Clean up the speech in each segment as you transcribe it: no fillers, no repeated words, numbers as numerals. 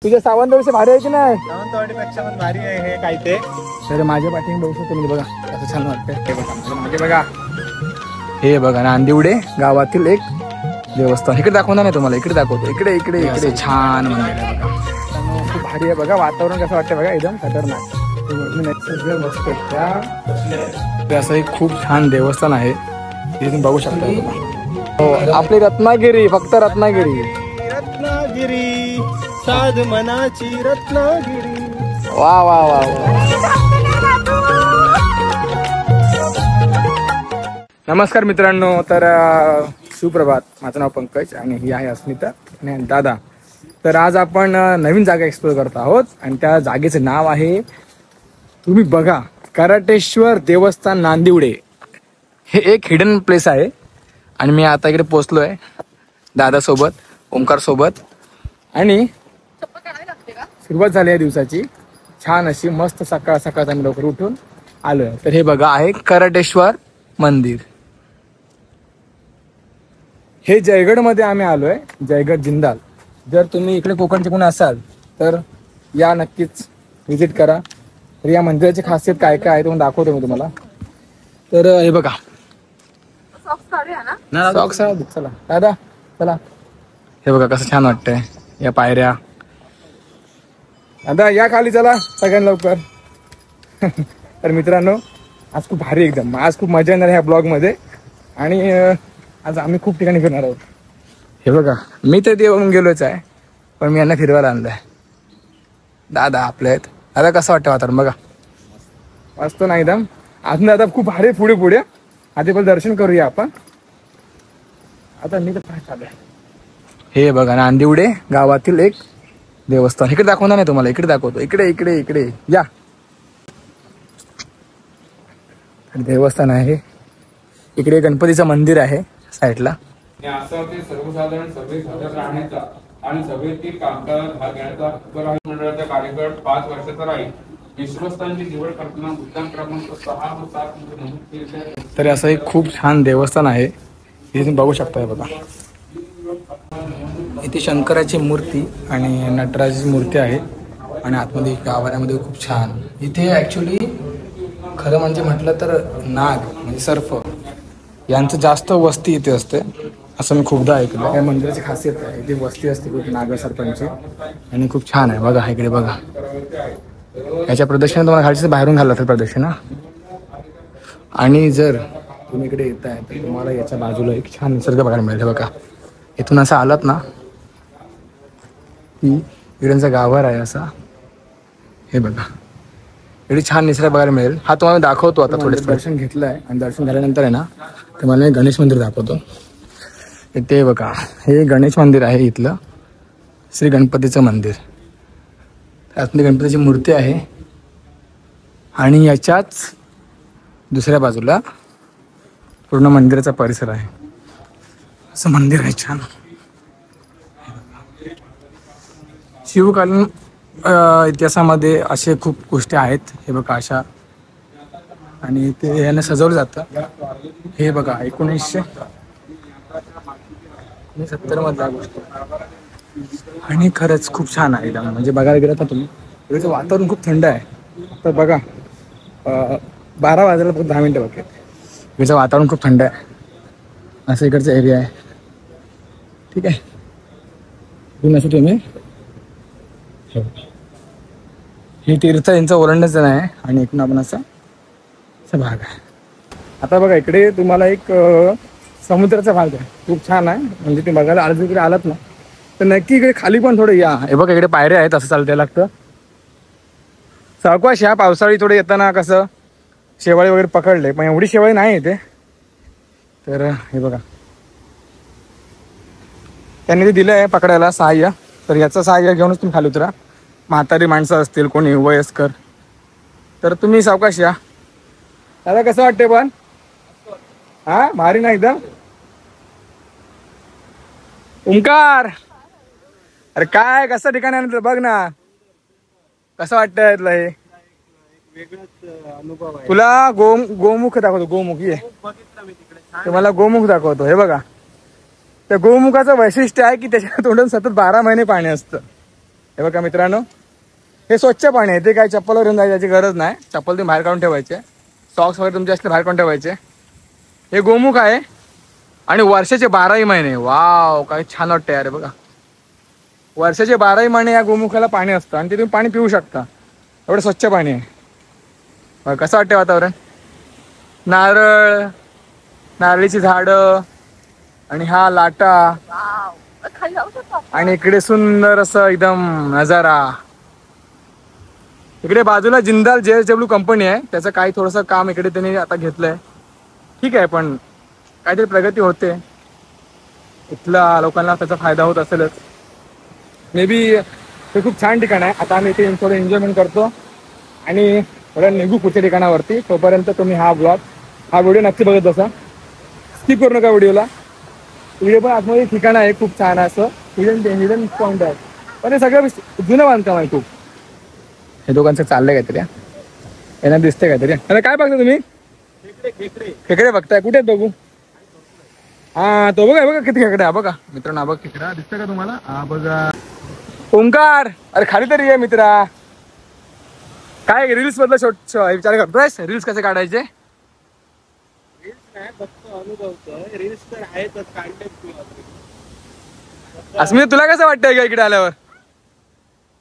तुझ्या सावंतवाडीचे भारी आहे की नाही? सावंतवाडीपेक्षा पण भारी आहे हे काय ते. तर माझ्या पाठीने बघू शकतो तुम्ही, बघा असं छान वाटतंय. हे बघा मागे बघा, हे बघा नांदिवडे गावातील एक देवस्थान. इकडे दाखवणार नाही तुम्हाला, इकडे दाखवतो. इकडे इकडे इकडे छान मंदिर आहे बघा. खूप भारी आहे बघा. वातावरण कसं वाटतं बघा, एकदम खतरनाक. मस्त असं एक खूप छान देवस्थान आहे, हे तुम्ही बघू शकता. हो, आपली रत्नागिरी, फक्त रत्नागिरी. रत्नागिरी साध मनाची रत्नागिरी. वा वा वा. नमस्कार मित्रांनो. तर सुप्रभात. माझं नाव पंकज आणि ही आहे अस्मिता आणि दादा. तर आज आपण नवीन जागा एक्सप्लोर करत आहोत आणि त्या जागेचं नाव आहे, तुम्ही बघा, कराटेश्वर देवस्थान नांदिवडे. हे एक हिडन प्लेस आहे आणि मी आता इकडे पोहोचलो आहे दादासोबत, ओमकार सोबत. आणि सुरुवात झाली आहे दिवसाची छान अशी, मस्त सकाळ सकाळ आम्ही लवकर उठून आलोय. तर हे बघा आहे कराटेश्वर मंदिर. हे जयगडमध्ये आम्ही आलोय, जयगड जिंदाल. जर तुम्ही इकडे कोकणचे कोणी असाल तर या नक्कीच व्हिजिट करा. तर या मंदिराची खासियत काय काय आहे ते दाखवतो मी तुम्हाला. तर हे बघा, सॉक्स चला दादा चला. हे बघा कसं छान वाटतंय, या पायऱ्या. दादा या खाली चला सगळ्यांना लवकर. तर मित्रांनो आज खूप भारी, एकदम आज खूप मजा येणार ह्या ब्लॉगमध्ये. आणि आज आम्ही खूप ठिकाणी फिरणार आहोत. हे बघा, मी तर देऊन गेलोच आहे, पण मी यांना फिरवायला आणलंय. दादा आपले आहेत. दादा कसं वाटतं वातावरण बघा, मस्त ना एकदम. अजून दादा खूप भारी. पुढे पुढे आधी पण दर्शन करूया आपण. आता मी तर काय चालू आहे. हे बघा नांदिवडे गावातील एक देवस्थान. इकडे दाखवणार नाही तुम्हाला, इकडे दाखवतो. इकडे इकडे इकडे या. देवस्थान आहे इकडे, गणपतीचं मंदिर आहे साईडला. असं ते सर्वसाधारण सभेत हजर राहण्याचा आणि सभेतील कामकाजात भाग घेण्याचा हक्क राहील. मंडळाचा कार्यकाळ 5 वर्षाचा राहील. विश्वस्तांची निवड करताना मुद्दाम क्रमांक 6 व 7 मध्ये नमूद केलेल्या. तर असं एक खूप छान देवस्थान आहे, हे तुम्ही बघू शकता. बघा इथे शंकराची मूर्ती आणि नटराजाची मूर्ती आहे आणि आतमध्ये गाभाऱ्यामध्ये खूप छान. इथे ॲक्च्युली खरं म्हणजे म्हटलं तर नाग म्हणजे सर्प यांचं जास्त वस्ती इथे असते, असं मी खूपदा ऐकलं. या मंदिराची खासियत आहे, इथे वस्ती असते खूप नागसर्पांची आणि खूप छान आहे. बघा इकडे बघा, याच्या प्रदक्षिणा तुम्हाला खालच्या बाहेरून घालला तर प्रदक्षिणा. आणि जर तुम्ही इकडे येत आहे तर तुम्हाला याच्या बाजूला एक छान निसर्ग बघायला मिळेल. बघा इथून असं आलात ना की इकडचा गाभार आहे असा. हे बघा इकडे छान निसर्ग बघायला मिळेल. हा तुम्हाला दाखवतो. आता थोडे दर्शन घेतलं आहे आणि दर्शन झाल्यानंतर आहे ना तुम्हाला मी गणेश मंदिर दाखवतो. ते बघा हे गणेश मंदिर आहे इथलं, श्री गणपतीचं मंदिर. त्यातली गणपतीची मूर्ती आहे आणि याच्याच दुसऱ्या बाजूला पूर्ण मंदिराचा परिसर आहे. असं मंदिर आहे छान. शिवकालीन इतिहासामध्ये असे खूप गोष्टी आहेत. हे बघा अशा, आणि ते याने सजवलं जातं. हे बघा 1970 मधल्या गोष्ट आणि खरंच खूप छान आहे एकदम. म्हणजे बघायला गेलं तर तुम्ही, इकडचं वातावरण खूप थंड आहे. तर बघा 12 वाजायला फक्त 10 मिनटं बघा. इकडचं वातावरण खूप थंड आहे. असं इकडचं एरिया आहे. ठीक आहे, इकडून असं तुम्ही हे तीर्थ यांचं ओलांडायचं नाही आणि इकडून आपण असा भाग आहे. आता बघा इकडे तुम्हाला एक समुद्राचा भाग आहे, खूप छान आहे. म्हणजे ते बघायला आज इकडे आलात ना तर नक्की इकडे खाली पण थोडं या. हे बघा इकडे पायऱ्या आहेत, असं चालतं लागतं. सावकाश ह्या पावसाळी थोडे येताना कसं शेवाळी वगैरे पकडले, पण एवढी शेवाळी नाही येते. तर हे बघा त्यांनी ते दिलं आहे पकडायला सहाय्य. तर याचं सहाय्य घेऊनच तुम्ही खाली उतरा. म्हातारी माणसं असतील, कोणी वयस्कर, तर तुम्ही सावकाश या. दादा कसं वाटते पण? हा भारी ना एकदम. ओंकार अरे काय कसं ठिकाण आहे बघ ना, कसं वाटतंय तुला? हे अनुभव आहे. तुला गोमुख दाखवतो. गोमुख ये, तुम्हाला गोमुख दाखवतो. हे बघा त्या गोमुखाचं वैशिष्ट्य आहे की त्याच्या तोंडून सतत 12 महिने पाणी असतं. हे बघा मित्रांनो, हे स्वच्छ पाणी आहे. ते काय चप्पल घेऊन जायची गरज नाही. चप्पल तुम्ही बाहेर काढून ठेवायचे, सॉक्स वगैरे तुमचे असले बाहेर काढून ठेवायचे. हे गोमुख आहे आणि वर्षाचे 12ही महिने. वाव, काय छान वाटतं यार. बघा, वर्षाचे 12ही महिने या गोमुखाला पाणी असतं आणि ते तुम्ही पाणी पिऊ शकता. एवढं स्वच्छ पाणी आहे. बघा कसं वाटतं वातावरण. नारळ, नारळीची झाडं आणि हा लाटा आणि इकडे सुंदर असं एकदम नजारा. इकडे बाजूला जिंदाल JSW कंपनी आहे. त्याचं काही थोडंसं काम इकडे त्यांनी आता घेतलंय. ठीक आहे, पण काहीतरी प्रगती होते. इथल्या लोकांना त्याचा फायदा होत असेलच. मे बी हे खूप छान ठिकाण आहे. आता आम्ही इथे थोडं एन्जॉयमेंट करतो आणि थोडं निघू पुढच्या ठिकाणावरती. तोपर्यंत तुम्ही हा व्हिडिओ नक्की बघत बसा. स्किप करू नका व्हिडिओला. व्हिडिओ पण आतमध्ये ठिकाण आहे खूप छान असं. हिडन पॉईंट आहे, पण हे सगळं जुनं बांधकाम आहे खूप. हे दोघांचं चाललंय काहीतरी. यांना दिसतंय काहीतरी. आता काय बघता तुम्ही? खेकडे बघताय. कुठे आहेत बघू? हा, तो बघा किती खेकडे. हा बघा मित्रांनो, हा बघ खेकडा दिसतंय का तुम्हाला? हा बघा. ओंकार, अरे खाली तरी आहे मित्रा. काय रील्स मधलं विचार करतोय? रील्स कसे काढायचे? रील्स तर आहेतच, अस्मिता, तुला कसं वाटतंय का इकडे आल्यावर?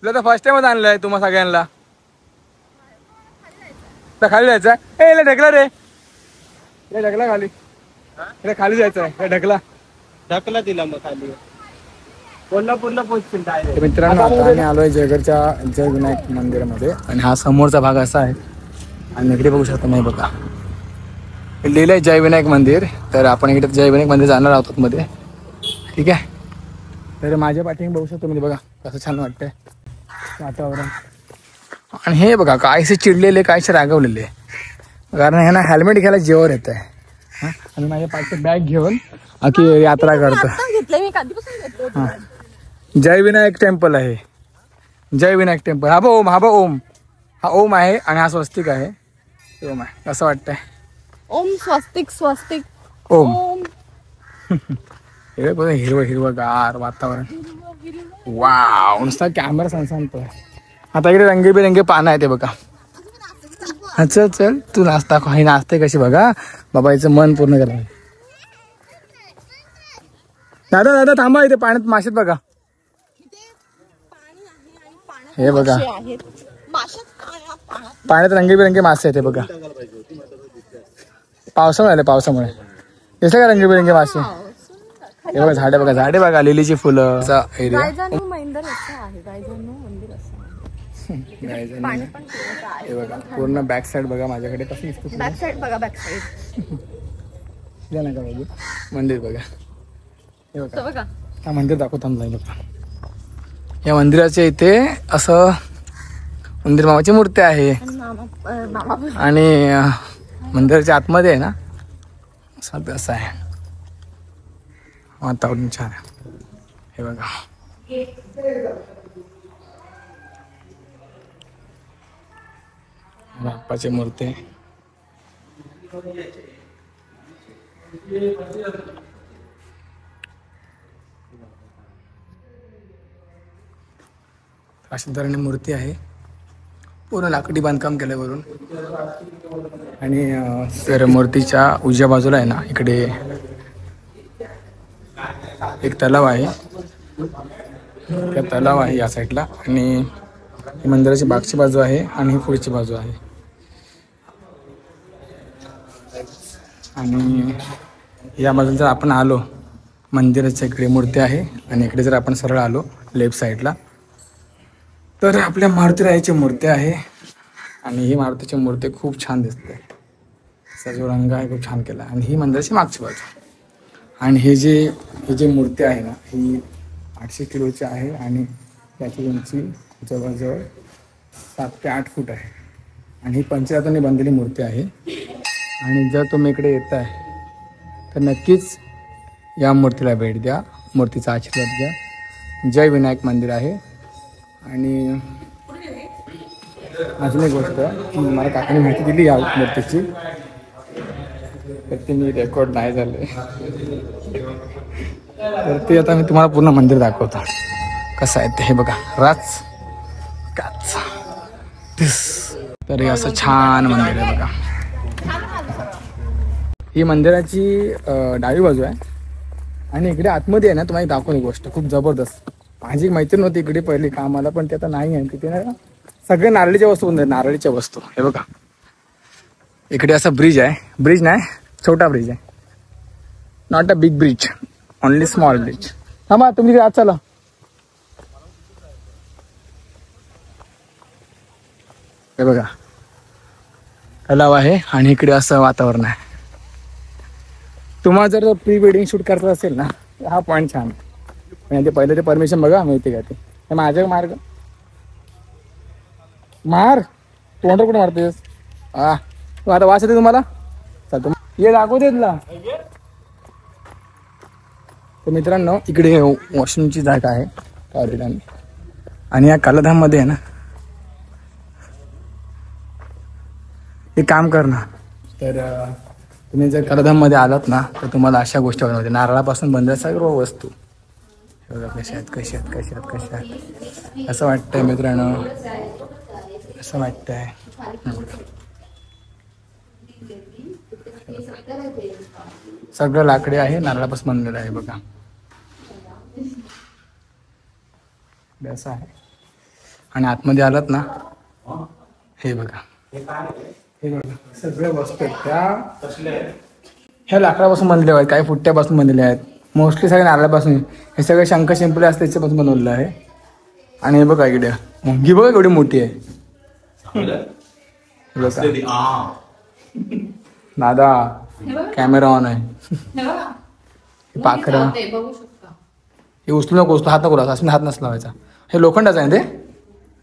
तुला तर फर्स्ट टाइमच आणलंय तुम्हा सगळ्यांना. तर खाली जायचं? ए ढकला रे, ढकला खाली. खाली जायचं आहे, ढकला दिला मग खाली. कोल्हापूरला पोहोचतील डायरेक्ट. मित्रांनो, आता आम्ही आलोय जयगडच्या जय विनायक मंदिरामध्ये आणि हा समोरचा भाग असा आहे. आणि इकडे बघू शकता नाही बघा, लिहिलं आहे जय विनायक मंदिर. तर आपण इकडे जय विनायक मंदिर जाणार आहोत मध्ये. ठीक आहे, तर माझ्या पाठीने बघू शकतो म्हणजे बघा कसं छान वाटतंय वातावरण. आणि हे बघा कायसे चिडलेले, कायसे रागवलेले, कारण ह्यांना हेल्मेट घ्यायला जेवर येत आहे. आणि माझ्या पाठीत बॅग घेऊन अख्खी यात्रा करतो. जय विनायक टेम्पल आहे, जय विनायक टेम्पल. हा ओम, हा ओम, हा ओम आहे आणि हा स्वस्तिक आहे. ओम आहे, कसं वाटतंय? ओम स्वस्तिक ओम. हे बघा हिरवं गार वातावरण. वाव, नुसता कॅमेरा सांगतोय. आता इकडे रंगीबेरंगी पानं आहे ते बघा. हा चल तू नाचता. ही नाचते कशी बघा, बाबाईचं मन पूर्ण करा. दादा थांबा, इथे पाण्यात माशेत बघा. हे बघा पाण्यात रंगीबेरंगी मासे आहेत. बघा पावसामुळे दिसलं का रंगीबेरंगी मासे. हे बघा झाडे बघा लिलीची फुलं. एरिया हे बघा पूर्ण बॅक साइड बघा माझ्याकडे कसं दिसतं. बॅक साइड बघा, बॅक साइड नका बघू. मंदिर बघा, हे बघा हा मंदिर दाखवतो बघा. या मंदिराच्या इथे असं मंदिर मामाची मूर्ती आहे आणि मंदिराच्या आतमध्ये आहे ना असं आहे. वातावरण छान आहे. हे बघा बाप्पाची मूर्ती. अशा तऱ्हेने मूर्ती आहे. पूर्ण लाकडी बांधकाम केलं वरून. आणि तर मूर्तीच्या उजव्या बाजूला आहे ना इकडे एक तलाव आहे. त्या तलाव आहे या साईडला आणि मंदिराची मागची बाजू आहे आणि ही पुढची बाजू आहे. आणि या बाजूला जर आपण आलो, मंदिराच्या इकडे मूर्ती आहे आणि इकडे जर आपण सरळ आलो लेफ्ट साईडला तर आपल्या मारुतीरायाची मूर्ती आहे. आणि ही मारुतीची मूर्ती खूप छान दिसते. त्याचा जो रंग आहे खूप छान केला. आणि ही मंदिराची मागची बाजू. आणि ही जी मूर्ती आहे ना ही 800 किलोची आहे आणि त्याची उंची जवळजवळ 7 ते 8 फूट आहे. आणि ही पंचरत्नांनी बांधलेली मूर्ती आहे. आणि जर तुम्ही इकडे येत आहे तर नक्कीच या मूर्तीला भेट द्या, मूर्तीचा आशीर्वाद घ्या. जय विनायक मंदिर आहे. आणि अजून एक गोष्ट की मला काकाने माहिती दिली या मूर्तीची, तर ते मी रेकॉर्ड नाही झाले. तर ते आता मी तुम्हाला पूर्ण मंदिर दाखवतो कसं आहे ते. हे बघा राज काच. तर हे असं छान मंदिर आहे बघा. ही मंदिराची डावी बाजू आहे आणि इकडे आतमध्ये आहे ना तुम्हाला दाखवून गोष्ट खूप जबरदस्त. माझी मैत्रीण होती इकडे पहिली कामाला पण ते आता नाही आहे. तिथे ना सगळे नारळीच्या वस्तू बनतात, नारळीच्या वस्तू. हे बघा इकडे असा ब्रिज आहे, ब्रिज नाही छोटा ब्रिज आहे, not a big bridge, only small bridge. थांबा तुम्ही आज चला. हे बघा तलाव आहे आणि इकडे असं वातावरण आहे. तुम्हाला जर प्री वेडिंग शूट करायचं असेल ना हा पॉईंट छान. म्हणजे पहिले ते परमिशन बघा मिळते का ते. माझ्या मार्ग मार तोंड कुठे मारतेस. हा तू आता वाच येते तुम्हाला. चालतो ये दाखवते तुला. तर मित्रांनो इकडे वॉशरूमची जागा आहे टॉयलेट आणि या कालाधाममध्ये आहे ना एक काम कर ना. तर तुम्ही जर कालाधाममध्ये आलात ना तर तुम्हाला अशा गोष्टी बनवते. नारळापासून बनलेल्या सर्व वस्तू बघा कशा आहेत कशा आहेत कशा आहेत कशा आहेत. असं वाटतंय मित्रांनो, असं वाटतंय. सगळं लाकडी आहे, नारळापासून बनलेलं आहे बघा. असं आहे आणि आतमध्ये आलात ना हे बघा, हे बघा सगळ्या वस्तू आहेत त्या ह्या लाकडापासून बनलेल्या आहेत. काही फुट्ट्यापासून बनलेल्या आहेत, मोस्टली सगळे नारळापासून. हे सगळे शंख शिंपले असते त्याच्यापासून बनवलेलं आहे. आणि हे बघा इकडे मुंगी बघा एवढी मोठी आहे. दादा कॅमेरा ऑन आहे. पाखरं हे उचलू नको, उचलू हात नको लावायचा, असं हात नसला लावायचा. हे लोखंडाचं आहे ते,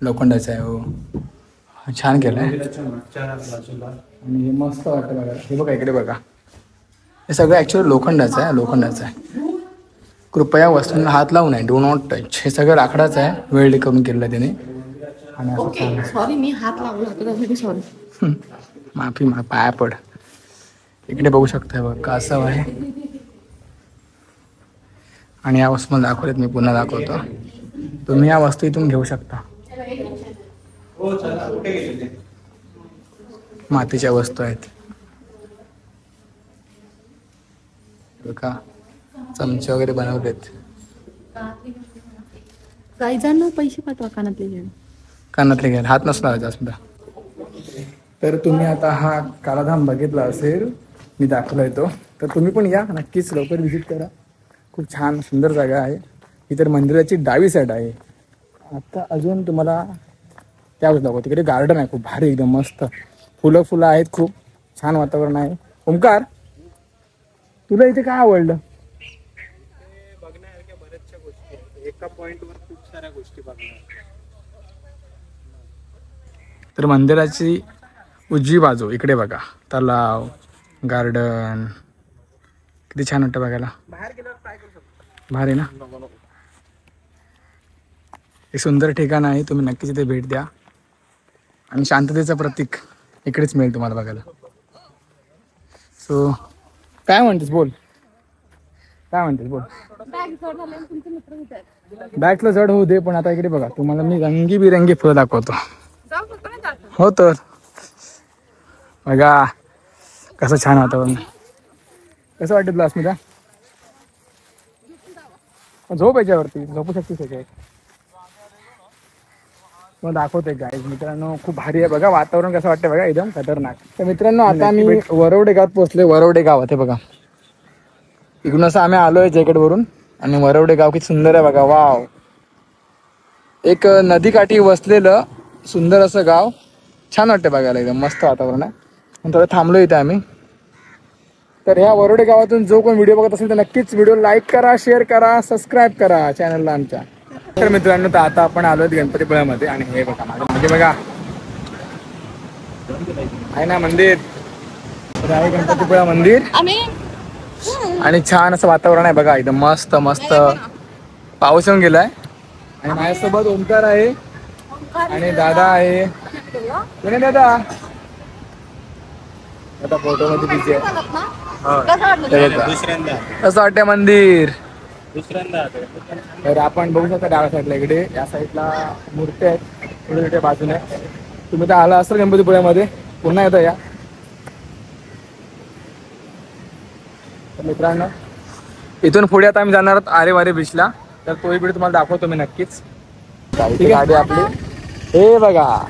लोखंडाचं आहे. हो छान केलं आहे आणि हे मस्त वाटतं बघा. हे बघा इकडे बघा हे सगळं ॲक्च्युअली लोखंडाचं आहे, लोखंडाचं आहे. कृपया वस्तूंना हात लावू नये, डू नॉट टच. हे सगळं लाकडाचं आहे, वेल्ड करून केलं त्याने. आणि असं सॉरी मी हात लावला होता त्यासाठी सॉरी. माफी पाया पड. इकडे बघू शकता बघ कासव आहे आणि या वस्तू मला दाखवलेत, मी पुन्हा दाखवतो. तुम्ही या वस्तू इथून घेऊ शकता. मातीच्या वस्तू आहेत बघा, चमचे वगैरे बनवलेत. काही जण पैसे पाठवा कानातले घेऊन. कानातले घ्यायला हात नसला लावायचा सुद्धा. तर तुम्ही आता हा कालाधाम बघितला असेल, मी दाखवला येतो. तर तुम्ही पण या नक्कीच, लवकर व्हिजिट करा. खूप छान सुंदर जागा आहे. ही तर मंदिराची डावी साईड आहे. आता अजून तुम्हाला त्या बाजूला दाखवतो. तिकडे गार्डन आहे खूप भारी एकदम मस्त, फुलं आहेत, खूप छान वातावरण आहे. ओमकार तुला इथे काय आवडलं? बघण्यासारख्या बऱ्याचशा गोष्टी आहेत. एका पॉइंटवर खूप साऱ्या गोष्टी बघण्यासारख्या. तर मंदिराची उजवी बाजू इकडे बघा, तलाव, गार्डन, किती छान वाटतं बघायला. बाहेर गेल्यावर काय करू शकतो. भारी ना. एक सुंदर ठिकाण आहे, तुम्ही नक्कीच इथे भेट द्या. आणि शांततेचं प्रतीक इकडेच मिळेल तुम्हाला बघायला. सो काय म्हणतेस बोल, काय म्हणतेस बोल. बॅगला जड होऊ दे, पण आता इकडे बघा तुम्हाला मी रंगीबिरंगी फुलं दाखवतो. हो तर बघा कसं छान वातावरण. कसं वाटतं तुला अस्मिता? झोप याच्यावरती, झोपू शकतेस याच्यावर. मग दाखवते गाईज मित्रांनो, खूप भारी आहे बघा वातावरण. कसं वाटतं बघा, एकदम खतरनाक. तर मित्रांनो आता मी वरवडे गावात पोहोचले. वरवडे गाव आहे बघा, इकडून असं आम्ही आलोय जॅकेटवरून. आणि वरवडे गाव किती सुंदर आहे बघा. वाव, एक नदीकाठी वसलेलं सुंदर असं गाव, छान वाटतं बघायला, एकदम मस्त वातावरण आहे. आणि थोडं थांबलो इथे आम्ही. तर ह्या वरवडे गावातून जो कोण व्हिडिओ बघत असेल तर नक्कीच व्हिडिओ लाईक करा, शेअर करा, सबस्क्राईब करा चॅनलला आमच्या. तर मित्रांनो तर आता आपण आलो गणपतीपुळ्यामध्ये. आणि हे बघा माझे बघा आहे ना मंदिर, तर आहे गणपतीपुळा मंदिर. आणि छान असं वातावरण आहे बघा, एकदम मस्त मस्त. पाऊस येऊन गेलाय आणि माझ्यासोबत ओमकार आहे आणि दादा आहे. दादा आता फोटो मध्ये तिचे कसं वाटतं मंदिर. दुसऱ्यांदा तर आपण बघू शकता डाव्या साईडला, इकडे या साईडला मूर्ती आहेत. पुढे बाजूने तुम्ही तर आला असाल गणपतीपुळ्यामध्ये, पुन्हा येता या. तर मित्रांनो इथून पुढे आता आम्ही जाणार आहोत आरे वारे बीचला, तर तोही व्हिडिओ तुम्हाला दाखवतो मी नक्कीच. गाडी आपली हे बघा,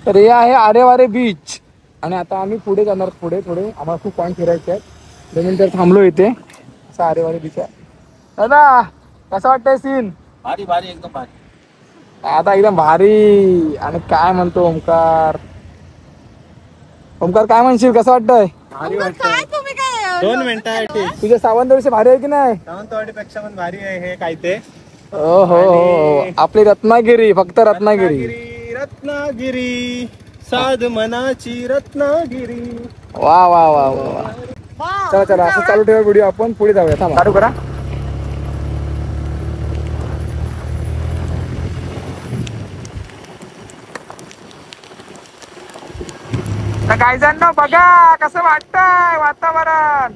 तर हे आहे आरे वारे बीच. आणि आता आम्ही पुढे जाणार, पुढे आम्हाला खूप पॉईंट फिरायचे आहेत. 2 मिनिटं थांबलो इथे. असं आरे वारे बीच आहे. दादा कसं वाटतंय सीन? भारी भारी एकदम भारी. आता एकदम भारी. आणि काय म्हणतो ओमकार, काय म्हणशील, कसं वाटतंय? भारी वाटतंय. 2 मिनिटं. तुझ्या सावंतवाडीचे भारी आहे की नाही? सावंतवाडीपेक्षा पण भारी आहे हे काय ते. हो हो, आपली रत्नागिरी, फक्त रत्नागिरी. रत्नागिरी साध मनाची रत्नागिरी. वा वा वा वा. चला चला असं चालू ठेवा व्हिडिओ, आपण पुढे जाऊया. थांबा, चालू करा. तर काय जण बघा कसं वाटतंय वातावरण.